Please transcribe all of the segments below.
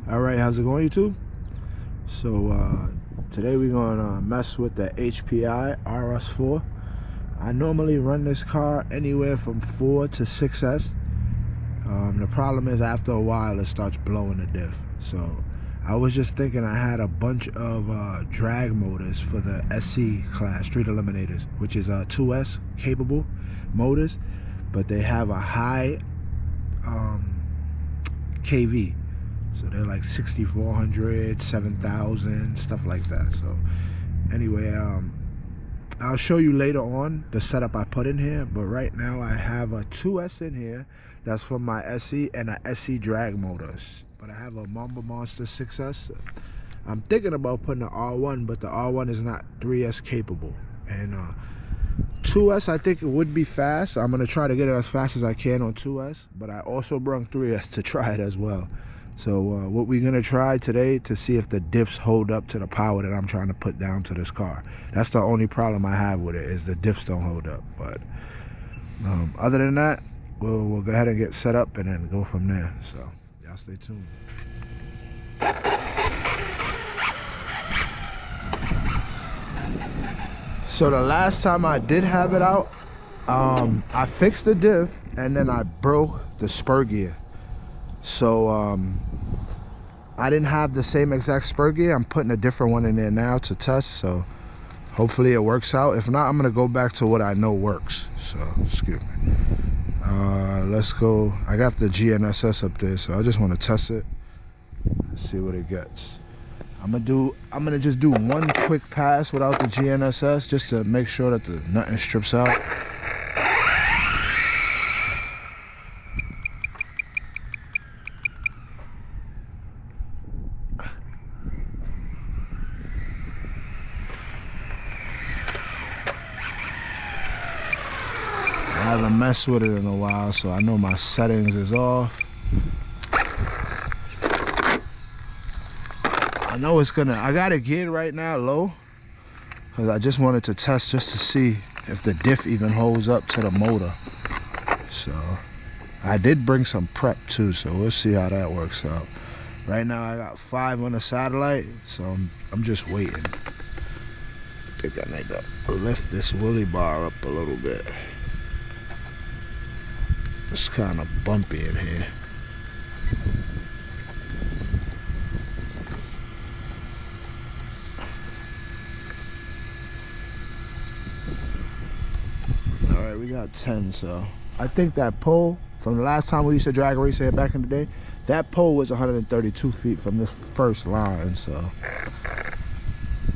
Alright, how's it going, YouTube? So today we're gonna mess with the HPI Rs4. I normally run this car anywhere from 4 to 6S. The problem is after a while it starts blowing the diff. So I was just thinking I had a bunch of drag motors for the SC class street eliminators, which is 2S capable motors, but they have a high KV. So they're like 6,400, 7,000, stuff like that. So anyway, I'll show you later on the setup I put in here, but right now I have a 2S in here that's for my SC and a SC drag motors. But I have a Mamba Monster 6S. I'm thinking about putting the R1, but the R1 is not 3S capable. And 2S, I think it would be fast. I'm gonna try to get it as fast as I can on 2S, but I also brung 3S to try it as well. So what we're gonna try today to see if the diffs hold up to the power that I'm trying to put down to this car. That's the only problem I have with it, is the diffs don't hold up. But other than that, we'll go ahead and get set up and then go from there. So y'all stay tuned. So the last time I did have it out, I fixed the diff and then I broke the spur gear. So I didn't have the same exact spur gear. I'm putting a different one in there now to test, so hopefully it works out. If not, I'm gonna go back to what I know works. So excuse me. Let's go. I got the GNSS up there, so I just want to test it. Let's see what it gets. I'm gonna just do one quick pass without the GNSS just to make sure that nothing strips out. I haven't messed with it in a while, so I know my settings is off. I know it's gonna, I got it geared right now low, because I just wanted to test just to see if the diff even holds up to the motor. So I did bring some prep too, so we'll see how that works out. Right now I got 5 on the satellite, so I'm just waiting. I think I need to lift this wheelie bar up a little bit. It's kind of bumpy in here. Alright, we got 10, so I think that pole from the last time we used to drag race here back in the day, that pole was 132 feet from this first line, so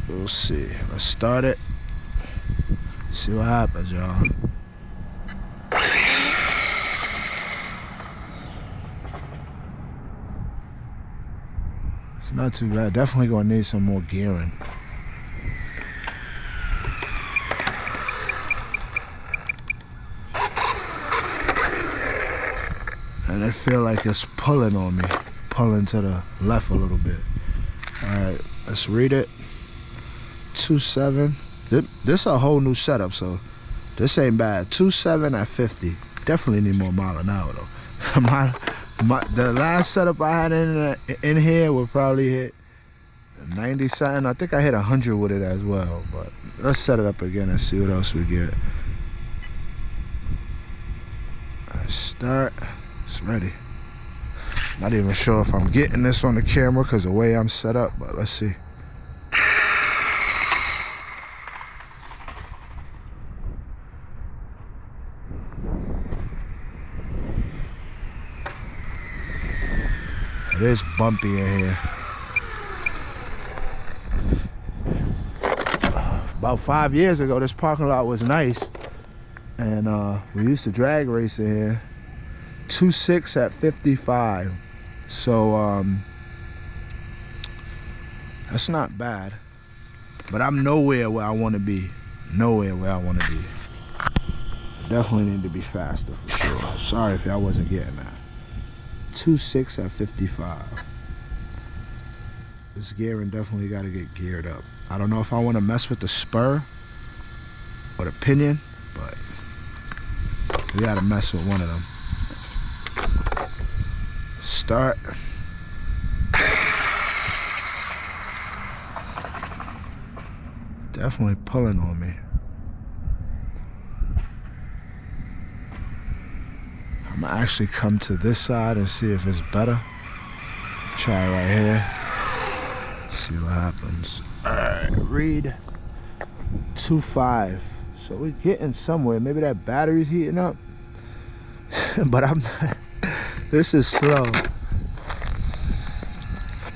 we'll see. Let's start it. See what happens, y'all. Not too bad. Definitely gonna need some more gearing. And I feel like it's pulling on me, pulling to the left a little bit. All right, let's read it. 2.7. This is a whole new setup, so this ain't bad. 2.7 at 50. Definitely need more mile an hour though. The last setup I had in here would probably hit 90 something. I think I hit 100 with it as well, but let's set it up again and see what else we get. Let's start. It's ready. Not even sure if I'm getting this on the camera because the way I'm set up, but let's see. It is bumpy in here. About 5 years ago, this parking lot was nice, and we used to drag race in here. 2.6 at 55. So that's not bad, but I'm nowhere where I want to be. Nowhere where I want to be. Definitely need to be faster for sure. Sorry if y'all wasn't getting that. 2.6 at 55. This gearing definitely got to get geared up. I don't know if I want to mess with the spur or the pinion, but we got to mess with one of them. Start. definitely pulling on me. I'm gonna actually come to this side and see if it's better. Try right here. See what happens. Alright, read 2.5. So we're getting somewhere. Maybe that battery's heating up. But I'm not. This is slow.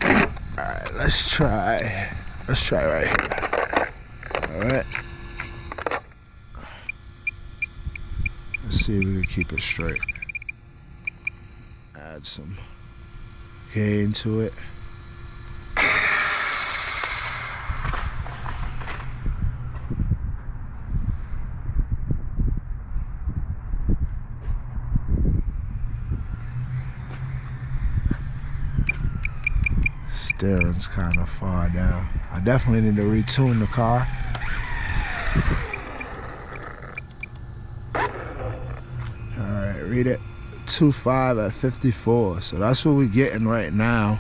Alright, let's try. Let's try right here. Alright. Let's see if we can keep it straight. Add some gain to it. Steering's kind of far down. I definitely need to retune the car. Alright, read it. 2.5 at 54. So that's what we're getting right now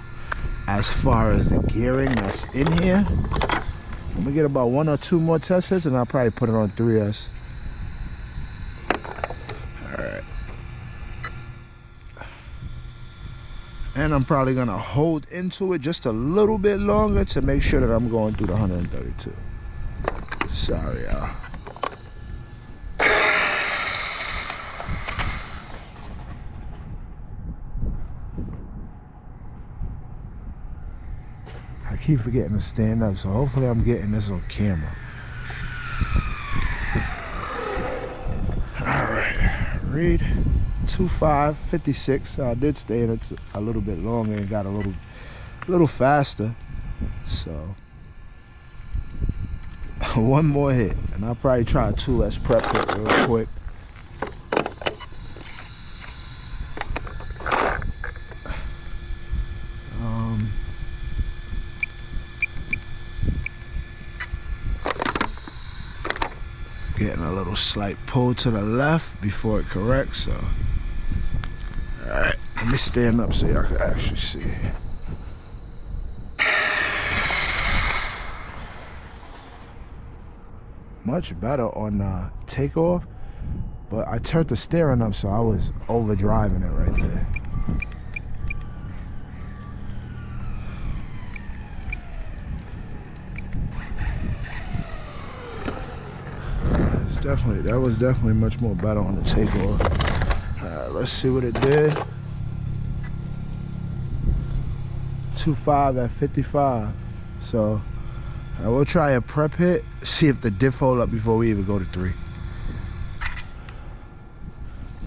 as far as the gearing that's in here. I'm gonna get about 1 or 2 more test hits and I'll probably put it on 3S. Alright. And I'm probably gonna hold into it just a little bit longer to make sure that I'm going through the 132. Sorry, y'all. I keep forgetting to stand up, so hopefully I'm getting this on camera. Alright, read 2.5, 56. I did stay in it a little bit longer and got a little faster. So one more hit, and I'll probably try a 2S prep hit real quick. Getting a little slight pull to the left before it corrects, so. Alright, let me stand up so y'all can actually see. Much better on takeoff, but I turned the steering up, so I was overdriving it right there. That was definitely much more better on the takeoff. Alright, let's see what it did. 2.5 at 55. So I will try a prep hit, see if the diff hold up before we even go to 3.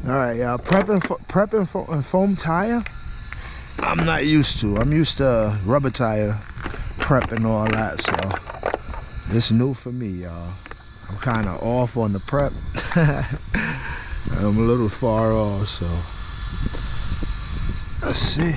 Alright, y'all, prepping for a foam tire, I'm not used to. I'm used to rubber tire prep and all that, so it's new for me, y'all. I'm kind of off on the prep. I'm a little far off, so let's see.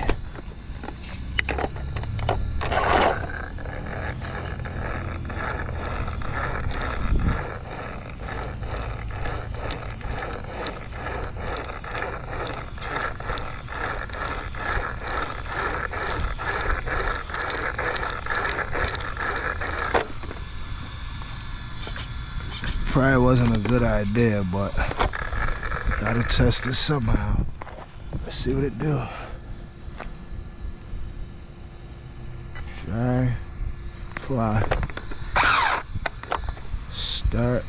Probably wasn't a good idea, but gotta test it somehow. Let's see what it do. Try, fly, start.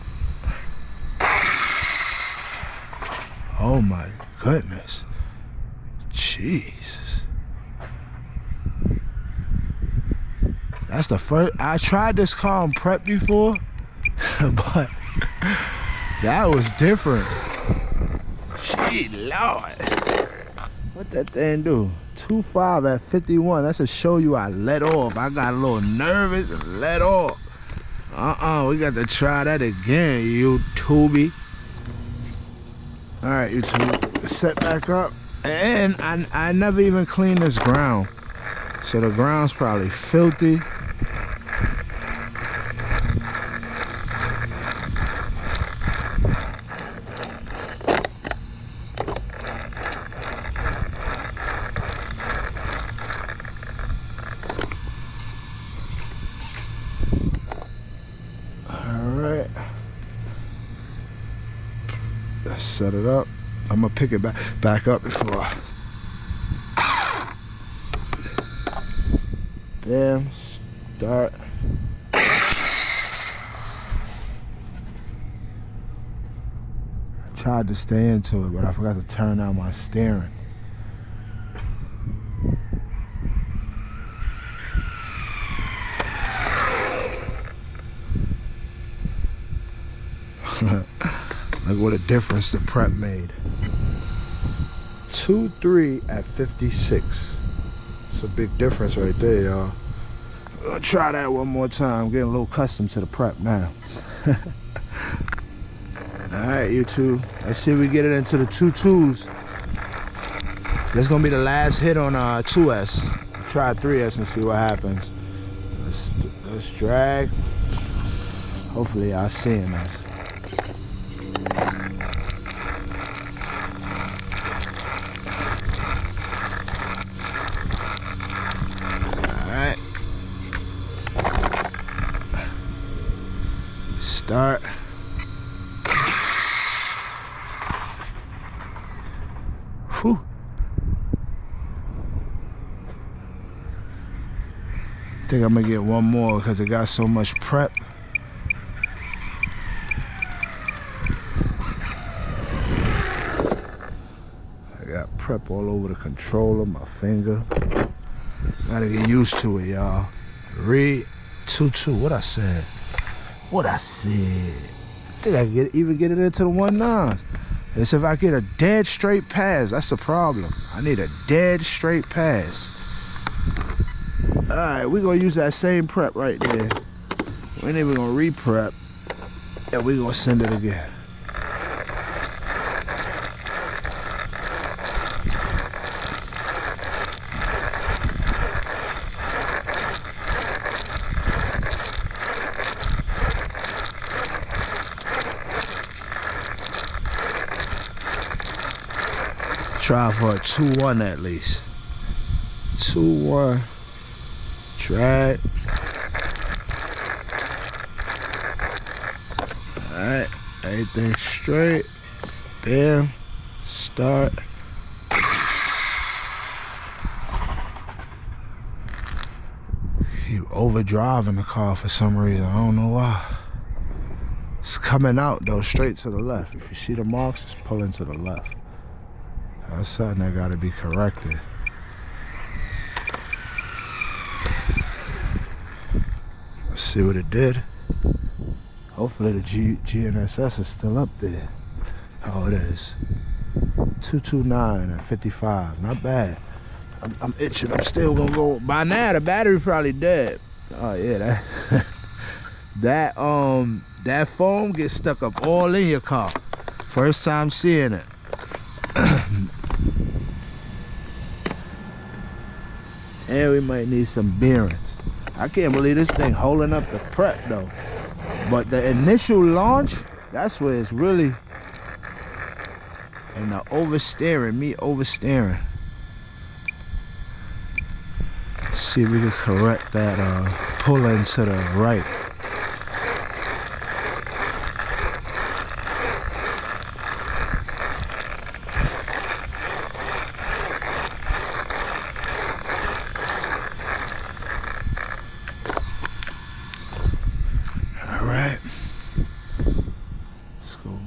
Oh my goodness, Jesus. That's the first, I tried this car on prep before, but that was different. Gee Lord. What that thing do? 2.5 at 51. That's to show you I let off. I got a little nervous and let off. We got to try that again, YouTube. Alright, YouTube. Set back up. And I never even cleaned this ground. So the ground's probably filthy. set it up. I'm gonna pick it back up before. Bam, start. Tried to stay into it, but I forgot to turn on my steering. Look what a difference the prep made. 2.3 at 56. It's a big difference right there, y'all. I'll try that one more time. I'm getting a little accustomed to the prep now. Alright, YouTube. Let's see if we get it into the 2.2s. That's gonna be the last hit on 2S. Try 3S and see what happens. Let's drag. Hopefully y'all seeing us. Alright. Start. Whew. I think I'm gonna get one more because it got so much prep. I got prep all over the controller, my finger. Gotta get used to it, y'all. Read 2.2. What I said? What I said? I think I can even get it into the 1.9s. It's if I get a dead straight pass. That's the problem. I need a dead straight pass. Alright, we're gonna use that same prep right there. We ain't even gonna re-prep. And we're gonna send it again. Try for a 2.1 at least. 2.1. Drag. Alright, everything straight. Bam. Start. Keep overdriving the car for some reason. I don't know why. It's coming out though, straight to the left. If you see the marks, it's pulling to the left. That's something that gotta be corrected. Let's see what it did. Hopefully the GNSS is still up there. Oh, it is. 229 and 55. Not bad. I'm itching. I'm still gonna go. By now the battery probably dead. Oh yeah, that foam gets stuck up all in your car. First time seeing it. And we might need some bearings. I can't believe this thing holding up the prep though. But the initial launch, that's where it's really, and the oversteering, me oversteering. Let's see if we can correct that pulling to the right.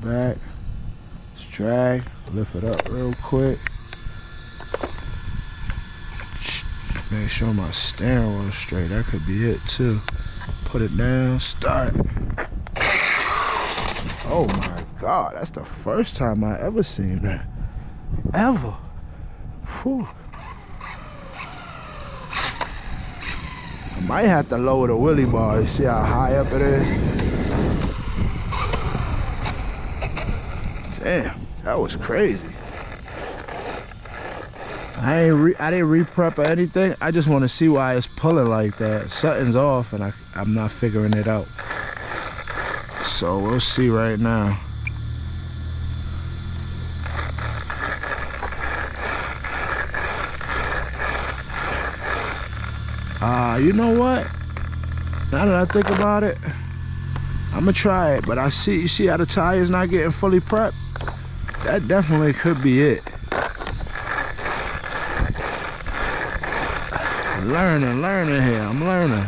Back, let's drag, lift it up real quick. Make sure my steering wheel is straight. That could be it too. Put it down, start. Oh my God, that's the first time I ever seen that. Ever. Whew. I might have to lower the wheelie bar. You see how high up it is? Damn, that was crazy. I didn't re-prep or anything. I just want to see why it's pulling like that. Something's off and I'm not figuring it out. So we'll see right now. You know what? Now that I think about it, I'm gonna try it. But you see how the tire's not getting fully prepped? That definitely could be it. Learning here. I'm learning.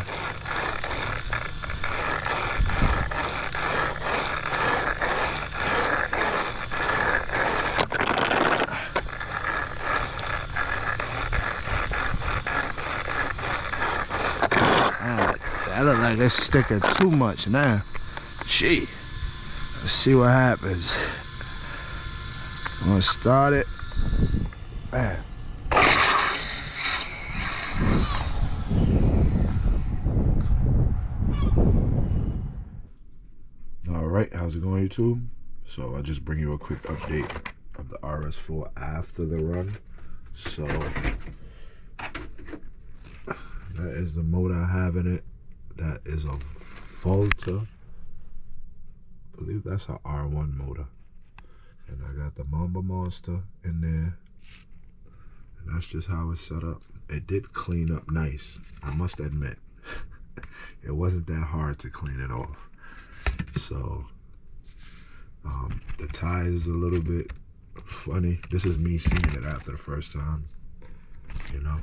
That look like it's sticking too much now. Gee. Let's see what happens. I'm gonna start it. Man. Alright, how's it going, YouTube? So I'll just bring you a quick update of the Rs4 after the run. So that is the motor I have in it. That is a Volta. I believe that's an R1 motor. And I got the Mamba Monster in there. And that's just how it's set up. It did clean up nice, I must admit. It wasn't that hard to clean it off. So the tie is a little bit funny. This is me seeing it after the first time, you know.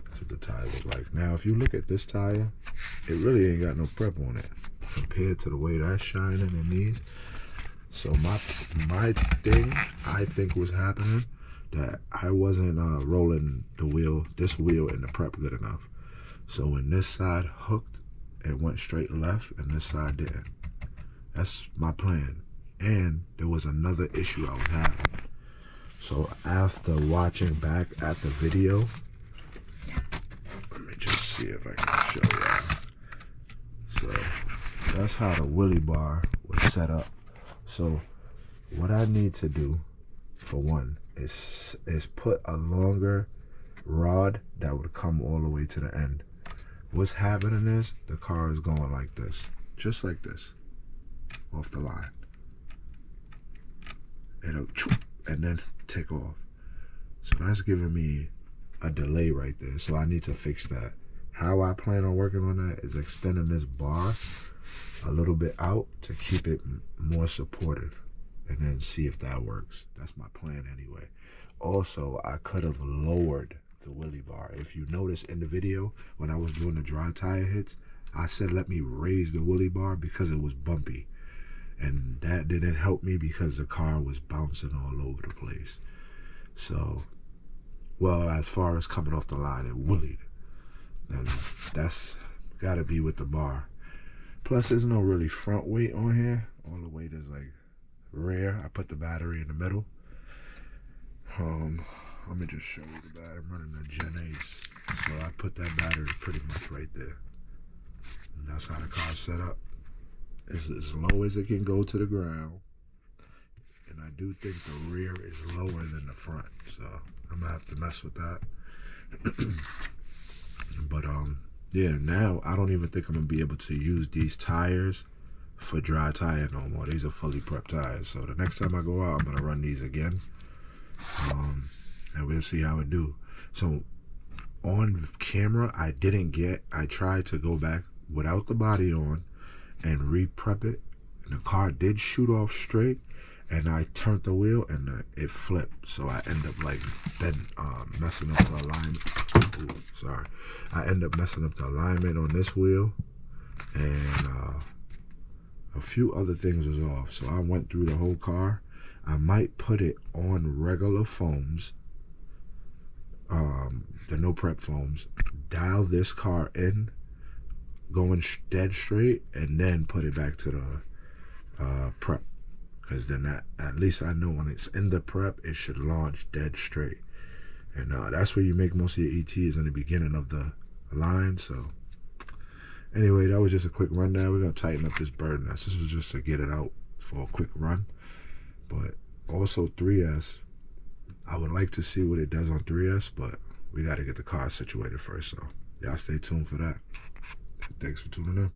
That's what the tire look like. Now if you look at this tire, it really ain't got no prep on it compared to the way that's shining in these. So my thing I think was happening that I wasn't rolling this wheel in the prep good enough. So when this side hooked, it went straight left and this side didn't. That's my plan. And there was another issue I was having. So after watching back at the video, let me just see if I can show y'all. So that's how the wheelie bar was set up. So what I need to do, for one, is put a longer rod that would come all the way to the end. What's happening is the car is going like this, just like this, off the line. It'll and then take off. So that's giving me a delay right there. So I need to fix that. How I plan on working on that is extending this bar a little bit out to keep it more supportive, and then see if that works. That's my plan anyway. Also, I could have lowered the wheelie bar. If you notice in the video when I was doing the dry tire hits, I said let me raise the wheelie bar because it was bumpy, and that didn't help me because the car was bouncing all over the place. So, well, as far as coming off the line, it wheelied, and that's gotta be with the bar. Plus there's no really front weight on here. All the weight is like rear. I put the battery in the middle. Let me just show you the battery. I'm running a Gen 8, so I put that battery pretty much right there. And that's how the car's set up. It's as low as it can go to the ground. And I do think the rear is lower than the front, so I'm gonna have to mess with that. But yeah, now I don't even think I'm gonna be able to use these tires for dry tire no more. These are fully prepped tires. So the next time I go out, I'm gonna run these again. And we'll see how it do. So on camera, I tried to go back without the body on and re-prep it. And the car did shoot off straight, and I turned the wheel and it flipped. So I end up like messing up the alignment. Ooh, sorry. I end up messing up the alignment on this wheel, and a few other things was off. So I went through the whole car. I might put it on regular foams, the no prep foams, dial this car in, going dead straight, and then put it back to the prep. Because then at least I know when it's in the prep, it should launch dead straight. And that's where you make most of your ETs in the beginning of the line. So anyway, that was just a quick rundown. We're going to tighten up this bird nest. This was just to get it out for a quick run. But also 3S, I would like to see what it does on 3S, but we got to get the car situated first. So y'all stay tuned for that. Thanks for tuning in.